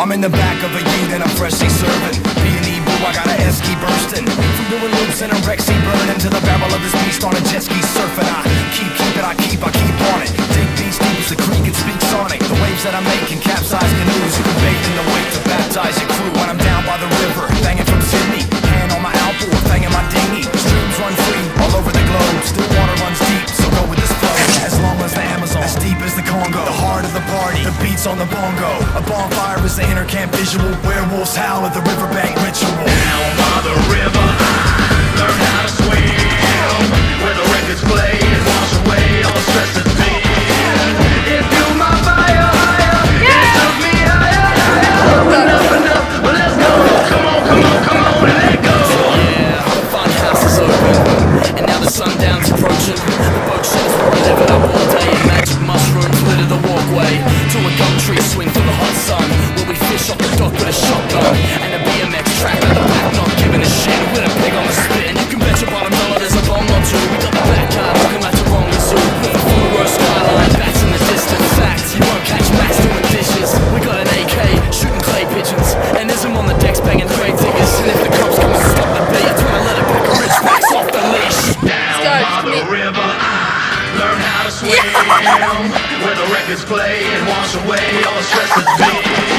I'm in the back of a yeet and I'm freshly serving. B&E boo, I got a S-key bursting. From doing loops and a Rexy burning to the barrel of this beast on a jet ski surfing. I keep on it. Dig beats deep as the creek, it speaks sonic. The waves that I'm making capsize canoes. You can bathe in the wake to baptize your crew. When I'm down by the river, banging from Sydney, hand on my outboard, banging my dinghy. Streams run free all over the globe. Still water runs deep, so go with this flow. As long as the Amazon, as deep as the Congo. The heart of the party, the beats on the bongo. A bonfire is the inner camp visual. Werewolves howl at the riverbank ritual. Down by the river, I learned how to swim. Where the records play and wash away all the stress that's been. It fueled my fire higher, it took me higher. Enough, well let's go. Come on, and let go. Yeah, the fun house is open, and now the sundown's approaching. The boat sheds where I live it up all day, and magic mushrooms litter the walkway to a gum tree swing for the hot sun, where we fish off the dock with a shotgun and a BMX track at the back, not giving a shit with a pig on the spit. And you can bet your bottom dollar there's a bomb or two. We got the backyard looking like Toronto Zoo with a full row skyline, bats in the distance. Facts, you won't catch Max doing dishes. We got an AK shooting clay pigeons, and there's him on the decks banging grave diggers. And if the cops come to stop the beat, it's when I let a pack of rich packs off the leash. Down by the river, I learned how to swim. Where the records play and wash away all the stress that's been.